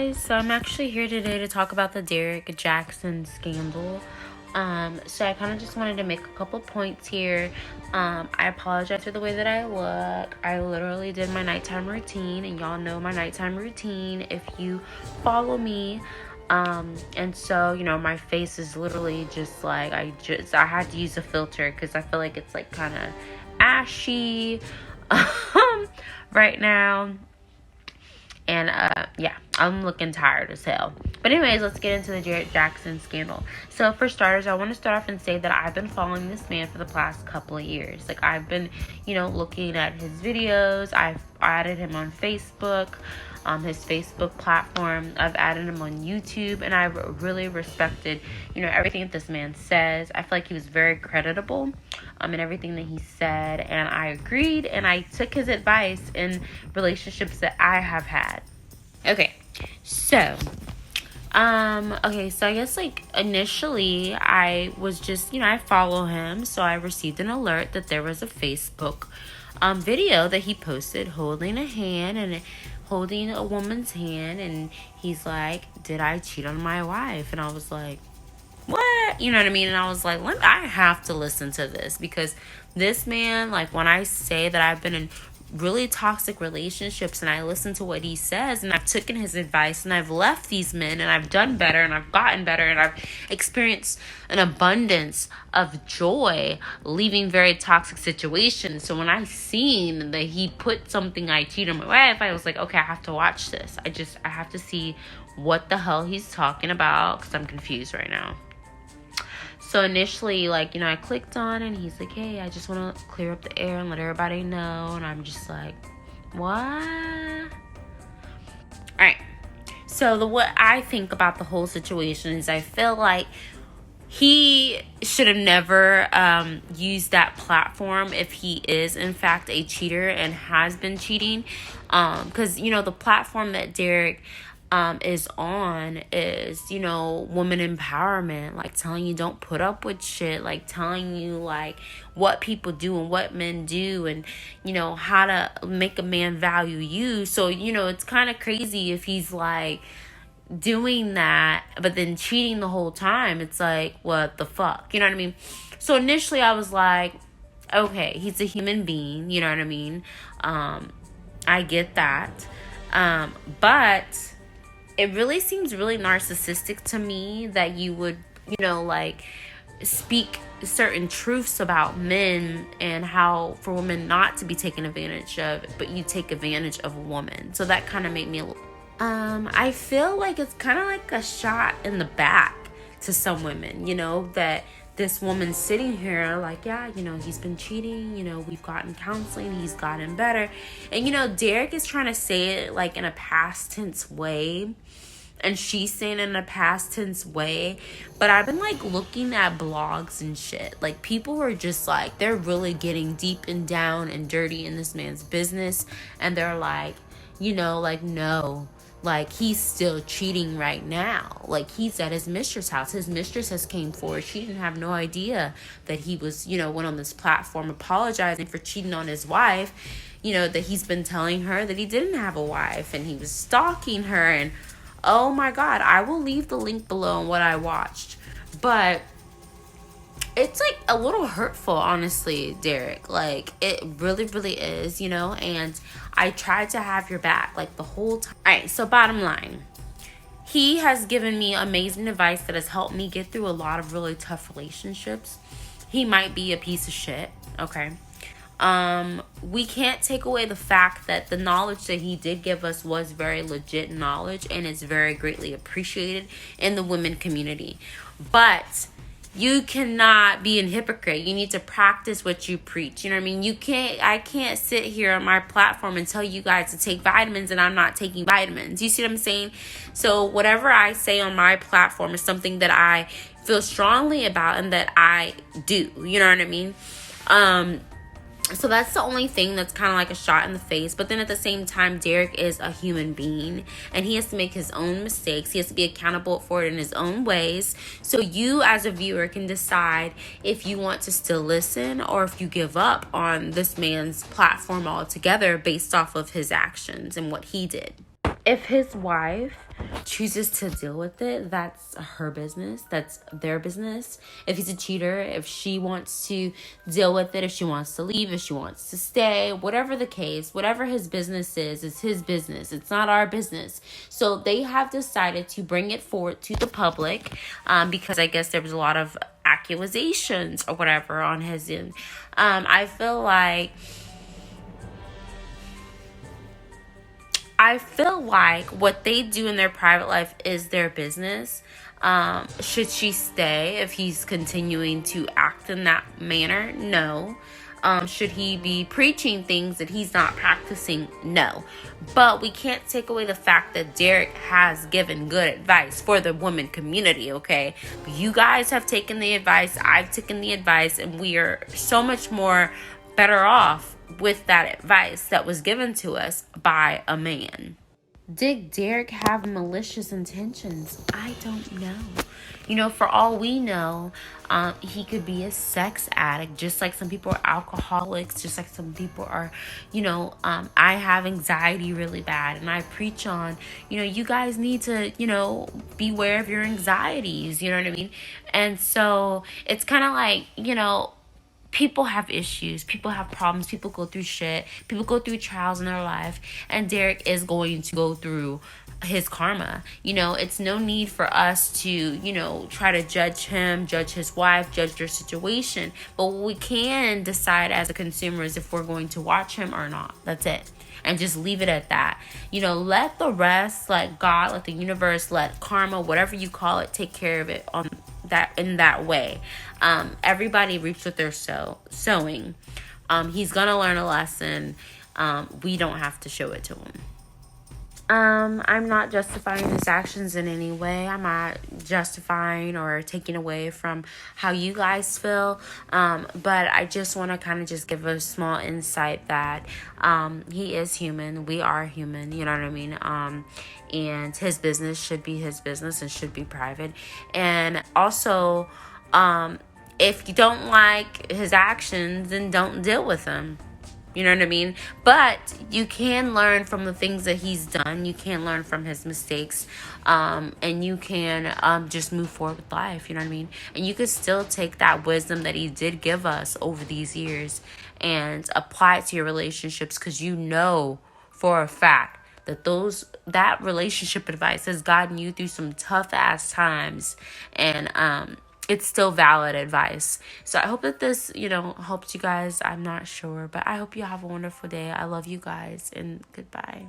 guys, so I'm actually here today to talk about the Jackson scandal. So I kind of just wanted to make a couple points here. I apologize for the way that I look. I literally did my nighttime routine, and y'all know my nighttime routine if you follow me. And so, my face is literally just like, I had to use a filter because I feel like it's like kind of ashy right now. And yeah, I'm looking tired as hell. But anyways, let's get into the Jackson scandal. So for starters, I want to start off and say that I've been following this man for the past couple of years. Like, I've been, looking at his videos. I've added him on Facebook, his Facebook platform. I've added him on YouTube, and I've really respected, everything that this man says. I feel like he was very creditable in everything that he said, and I agreed, and I took his advice in relationships that I have had. Okay, so I guess like initially I was just, I follow him, so I received an alert that there was a Facebook video that he posted holding a hand and holding a woman's hand, and he's like, did I cheat on my wife? And I was like, what? You know what I mean? And I was like, I have to listen to this, because this man, like, when I say that I've been in really toxic relationships and I listen to what he says, and I've taken his advice, and I've left these men, and I've done better, and I've gotten better, and I've experienced an abundance of joy leaving very toxic situations. So when I seen that he put something, I cheat on my wife, I was like, okay, I have to watch this. I have to see what the hell he's talking about, because I'm confused right now. So initially, like, I clicked on, and he's like, hey, I just want to clear up the air and let everybody know. And I'm just like, what? All right. So what I think about the whole situation is I feel like he should have never used that platform if he is, in fact, a cheater and has been cheating. Because, the platform that Derek is on is, woman empowerment, like telling you don't put up with shit, like telling you like what people do and what men do, and how to make a man value you. So it's kind of crazy if he's like doing that but then cheating the whole time. It's like, what the fuck, you know what I mean? So initially I was like, okay, he's a human being, you know what I mean? I get that, but it really seems really narcissistic to me that you would, like speak certain truths about men and how for women not to be taken advantage of, but you take advantage of a woman. So that kind of made me, I feel like it's kind of like a shot in the back to some women, that this woman's sitting here like, yeah, he's been cheating, we've gotten counseling, he's gotten better. And, Derek is trying to say it like in a past tense way, and she's saying it in a past tense way. But I've been like looking at blogs and shit. Like, people are just like, they're really getting deep and down and dirty in this man's business. And they're like, no, like, he's still cheating right now. Like, he's at his mistress' house. His mistress has came forward. She didn't have no idea that he was, went on this platform apologizing for cheating on his wife. That he's been telling her that he didn't have a wife, and he was stalking her. And oh my God, I will leave the link below on what I watched. But it's like a little hurtful, honestly, Derek. Like, it really, really is, and I tried to have your back like the whole time. All right, so bottom line, he has given me amazing advice that has helped me get through a lot of really tough relationships. He might be a piece of shit, okay? We can't take away the fact that the knowledge that he did give us was very legit knowledge, and it's very greatly appreciated in the women community. But you cannot be a hypocrite. You need to practice what you preach. You know what I mean? I can't sit here on my platform and tell you guys to take vitamins and I'm not taking vitamins. You see what I'm saying? So whatever I say on my platform is something that I feel strongly about and that I do. You know what I mean? So that's the only thing that's kind of like a shot in the face. But then at the same time, Derek is a human being, and he has to make his own mistakes. He has to be accountable for it in his own ways. So you as a viewer can decide if you want to still listen or if you give up on this man's platform altogether based off of his actions and what he did. if his wife chooses to deal with it, that's her business. That's their business. If he's a cheater, if she wants to deal with it, if she wants to leave, if she wants to stay, whatever the case, whatever his business is, it's his business. It's not our business. So they have decided to bring it forward to the public, because I guess there was a lot of accusations or whatever on his end. I feel like what they do in their private life is their business. Should she stay if he's continuing to act in that manner? No. Should he be preaching things that he's not practicing? No. But we can't take away the fact that Derek has given good advice for the women community, okay? You guys have taken the advice, I've taken the advice, and we are so much more better off with that advice that was given to us by a man. Did Derek have malicious intentions? I don't know. For all we know, he could be a sex addict, just like some people are alcoholics, just like some people are, I have anxiety really bad, and I preach on, you guys need to, beware of your anxieties, you know what I mean? And so it's kind of like, people have issues, people have problems, people go through shit, people go through trials in their life, and Derek is going to go through his karma. It's no need for us to, try to judge him, judge his wife, judge their situation. But what we can decide as a consumer is if we're going to watch him or not. That's it. And just leave it at that. Let the rest, let God, let the universe, let karma, whatever you call it, take care of it on that in that way. Everybody reaps what they're sowing. He's gonna learn a lesson. We don't have to show it to him. I'm not justifying his actions in any way. I'm not justifying or taking away from how you guys feel. But I just want to kind of just give a small insight that he is human. We are human. You know what I mean? And his business should be his business and should be private. And also, if you don't like his actions, then don't deal with him. You know what I mean? But you can learn from the things that he's done. You can learn from his mistakes. And you can just move forward with life. You know what I mean? And you can still take that wisdom that he did give us over these years and apply it to your relationships, because for a fact that relationship advice has gotten you through some tough ass times, and it's still valid advice. So I hope that this, helps you guys. I'm not sure, but I hope you have a wonderful day. I love you guys, and goodbye.